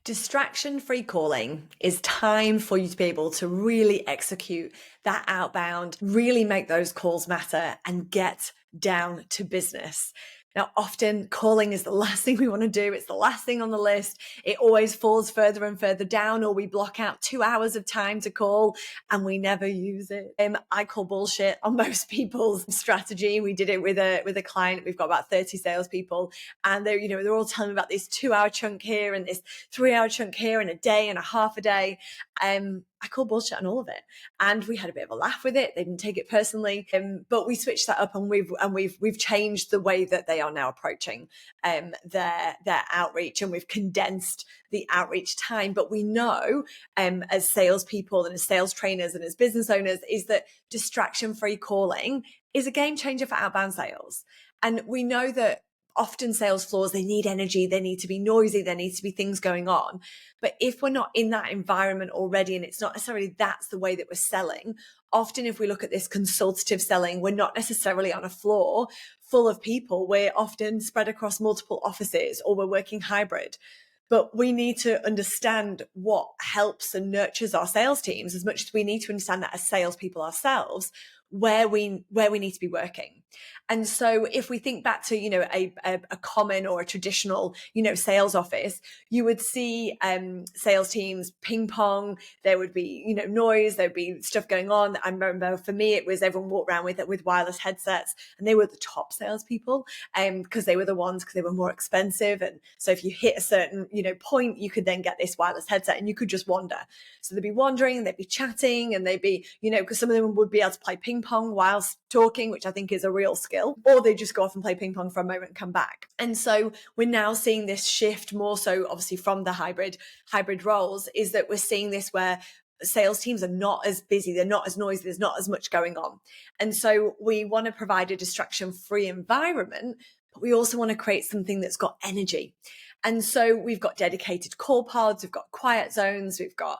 Distraction-free calling is time for you to be able to really execute that outbound, really make those calls matter and get down to business. Now, often calling is the last thing we want to do. It's the last thing on the list. It always falls further and further down, or we block out 2 hours of time to call and we never use it. I call bullshit on most people's strategy. We did it with a client. We've got about 30 salespeople, and they're all telling me about this 2 hour chunk here and this 3 hour chunk here and a day and a half a day. I call bullshit on all of it, and we had a bit of a laugh with it. They didn't take it personally, but we switched that up, and we've changed the way that they are now approaching their outreach, and we've condensed the outreach time. But we know, as salespeople and as sales trainers and as business owners, is that distraction-free calling is a game changer for outbound sales, and we know that. Often sales floors, they need energy, they need to be noisy, there needs to be things going on. But if we're not in that environment already, and it's not necessarily that's the way that we're selling, often if we look at this consultative selling, we're not necessarily on a floor full of people. We're often spread across multiple offices, or we're working hybrid. But we need to understand what helps and nurtures our sales teams as much as we need to understand that as salespeople ourselves, where we need to be working. And so if we think back to, a common or a traditional, sales office, you would see sales teams ping pong. There would be, noise. There'd be stuff going on. I remember for me, it was everyone walked around with wireless headsets, and they were the top salespeople because they were the ones, because they were more expensive. And so if you hit a certain, point, you could then get this wireless headset and you could just wander. So they'd be wandering, they'd be chatting, and they'd be, because some of them would be able to play ping pong whilst talking, which I think is a real skill, or they just go off and play ping pong for a moment and come back. And so we're now seeing this shift more so obviously from the hybrid roles, is that we're seeing this where sales teams are not as busy, they're not as noisy, there's not as much going on. And so we want to provide a distraction-free environment, but we also want to create something that's got energy. And so we've got dedicated call pods, we've got quiet zones, we've got,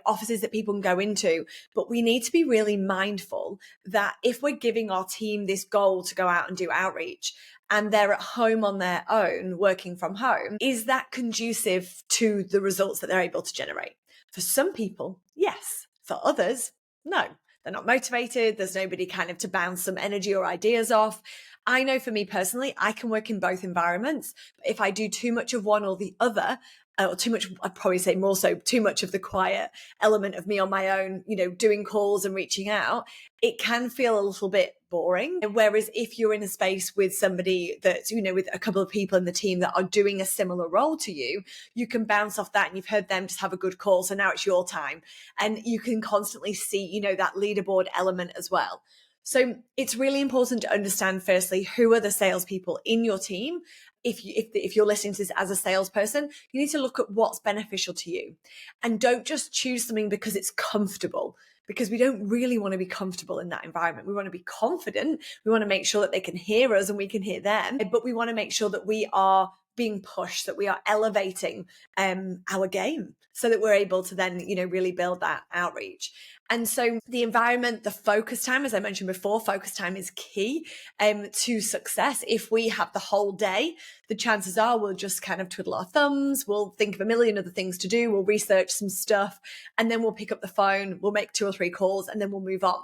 offices that people can go into. But we need to be really mindful that if we're giving our team this goal to go out and do outreach, and they're at home on their own, working from home, is that conducive to the results that they're able to generate? For some people, yes. For others, no. They're not motivated. There's nobody kind of to bounce some energy or ideas off. I know for me personally, I can work in both environments. But if I do too much of one or the other, or too much, I'd probably say more so too much of the quiet element of me on my own, doing calls and reaching out, it can feel a little bit boring. Whereas if you're in a space with somebody that's, with a couple of people in the team that are doing a similar role to you, you can bounce off that, and you've heard them just have a good call. So now it's your time, and you can constantly see, that leaderboard element as well. So it's really important to understand, firstly, who are the salespeople in your team. If you're listening to this as a salesperson, you need to look at what's beneficial to you, and don't just choose something because it's comfortable, because we don't really want to be comfortable in that environment. We want to be confident. We want to make sure that they can hear us and we can hear them, but we want to make sure that we are being pushed, that we are elevating our game, so that we're able to then, really build that outreach. And so the environment, the focus time, as I mentioned before, focus time is key to success. If we have the whole day, the chances are we'll just kind of twiddle our thumbs. We'll think of a million other things to do. We'll research some stuff, and then we'll pick up the phone. We'll make 2 or 3 calls, and then we'll move on.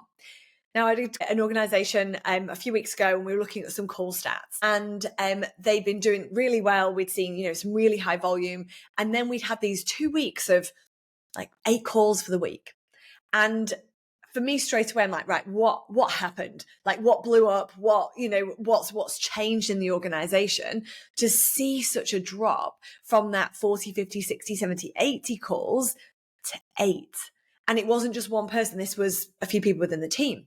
Now, I did an organization a few weeks ago, and we were looking at some call stats, and they'd been doing really well. We'd seen, some really high volume. And then we'd had these 2 weeks of like 8 calls for the week. And for me, straight away, I'm like, right, what happened? Like, what blew up? What's changed in the organization to see such a drop from that 40, 50, 60, 70, 80 calls to 8? And it wasn't just one person. This was a few people within the team.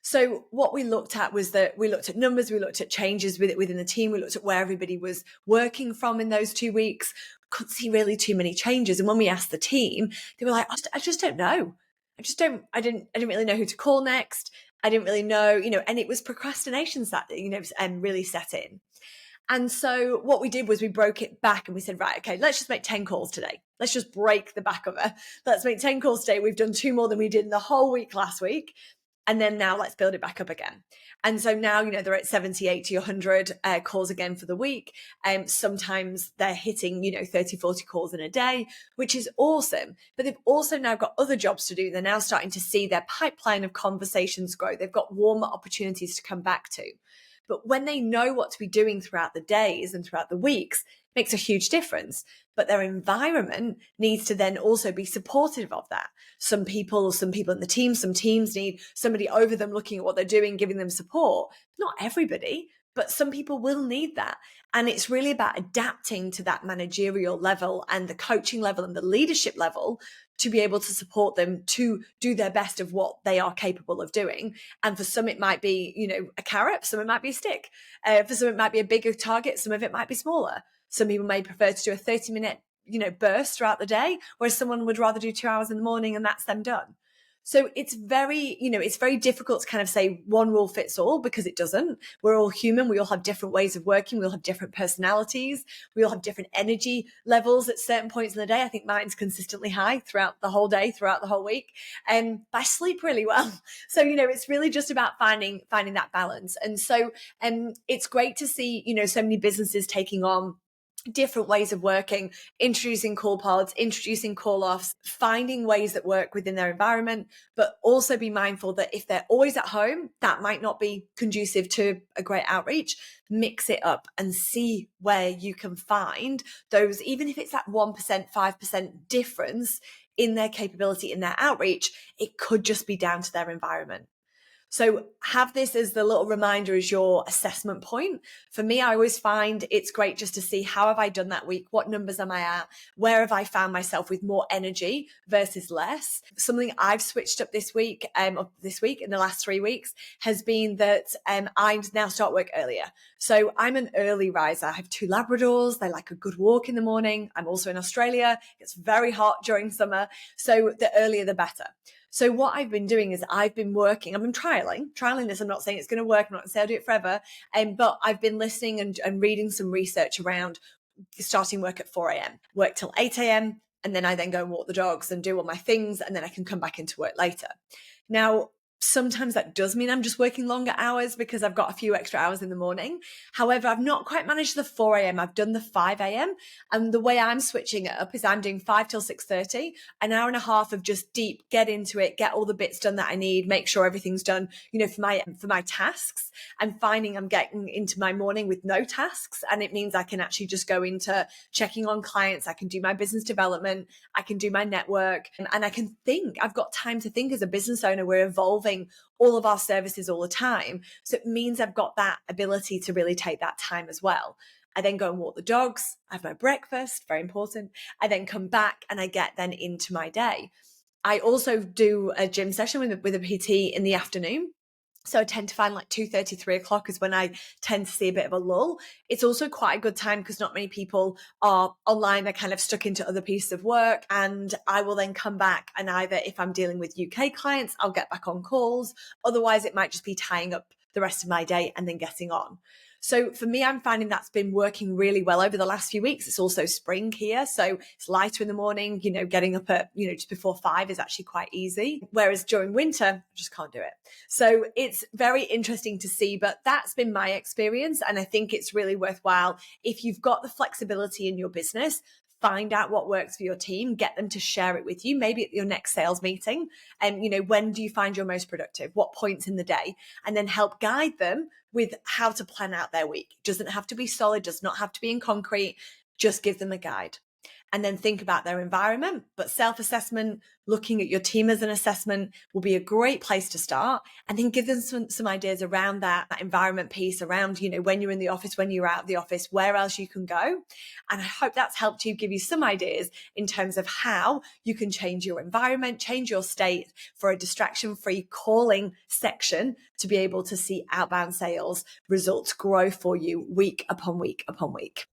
So what we looked at was that we looked at numbers, we looked at changes within the team, we looked at where everybody was working from in those 2 weeks. Couldn't see really too many changes. And when we asked the team, they were like, I just don't know. I didn't really know who to call next. I didn't really know, and it was procrastination really set in. And so what we did was we broke it back, and we said, right, okay, let's just make 10 calls today. Let's just break the back of it. Let's make 10 calls today. We've done 2 more than we did in the whole week last week. And then now let's build it back up again. And so now, they're at 70, 80, 100 calls again for the week. Sometimes they're hitting, 30, 40 calls in a day, which is awesome. But they've also now got other jobs to do. They're now starting to see their pipeline of conversations grow. They've got warmer opportunities to come back to. But when they know what to be doing throughout the days and throughout the weeks, it makes a huge difference. But their environment needs to then also be supportive of that. Some people in the team, some teams need somebody over them looking at what they're doing, giving them support. Not everybody, but some people will need that. And it's really about adapting to that managerial level and the coaching level and the leadership level to be able to support them to do their best of what they are capable of doing. And for some, it might be, a carrot, for some, it might be a stick. For some, it might be a bigger target, some of it might be smaller. Some people may prefer to do a 30-minute, burst throughout the day, whereas someone would rather do 2 hours in the morning and that's them done. So it's very difficult to kind of say one rule fits all, because it doesn't. We're all human. We all have different ways of working. We all have different personalities. We all have different energy levels at certain points in the day. I think mine's consistently high throughout the whole day, throughout the whole week. But I sleep really well. So, it's really just about finding that balance. And so it's great to see, so many businesses taking on different ways of working, introducing call pods, introducing call offs, finding ways that work within their environment, but also be mindful that if they're always at home, that might not be conducive to a great outreach. Mix it up and see where you can find those, even if it's that 1%, 5% difference in their capability, in their outreach, it could just be down to their environment. So have this as the little reminder as your assessment point. For me, I always find it's great just to see, how have I done that week? What numbers am I at? Where have I found myself with more energy versus less? Something I've switched up this week in the last 3 weeks has been that I now start work earlier. So I'm an early riser. I have 2 Labradors. They like a good walk in the morning. I'm also in Australia. It's very hot during summer. So the earlier, the better. So what I've been doing is I've been trialing this. I'm not saying it's going to work. I'm not going to say I'll do it forever. But I've been listening and reading some research around starting work at 4 a.m., work till 8 a.m. And then I then go and walk the dogs and do all my things. And then I can come back into work later. Now, sometimes that does mean I'm just working longer hours because I've got a few extra hours in the morning. However, I've not quite managed the 4 a.m. I've done the 5 a.m. And the way I'm switching it up is I'm doing 5 till 6:30, an hour and a half of just deep, get into it, get all the bits done that I need, make sure everything's done, for my tasks. I'm finding I'm getting into my morning with no tasks. And it means I can actually just go into checking on clients. I can do my business development. I can do my network, and I can think. I've got time to think as a business owner. We're evolving all of our services all the time. So it means I've got that ability to really take that time as well. I then go and walk the dogs. I have my breakfast, very important. I then come back and I get then into my day. I also do a gym session with a PT in the afternoon. So I tend to find like 2:30, 3 o'clock is when I tend to see a bit of a lull. It's also quite a good time because not many people are online. They're kind of stuck into other pieces of work. And I will then come back, and either if I'm dealing with UK clients, I'll get back on calls. Otherwise, it might just be tying up the rest of my day and then getting on. So for me, I'm finding that's been working really well over the last few weeks. It's also spring here, so it's lighter in the morning. Getting up at, just before 5 is actually quite easy. Whereas during winter, I just can't do it. So it's very interesting to see, but that's been my experience. And I think it's really worthwhile if you've got the flexibility in your business. Find out what works for your team, get them to share it with you, maybe at your next sales meeting. And, when do you find you're most productive? What points in the day? And then help guide them with how to plan out their week. It doesn't have to be solid, does not have to be in concrete. Just give them a guide. And then think about their environment. But self-assessment, looking at your team as an assessment will be a great place to start. And then give them some ideas around that environment piece, around, when you're in the office, when you're out of the office, where else you can go. And I hope that's helped you, give you some ideas in terms of how you can change your environment, change your state for a distraction-free calling section to be able to see outbound sales results grow for you week upon week upon week.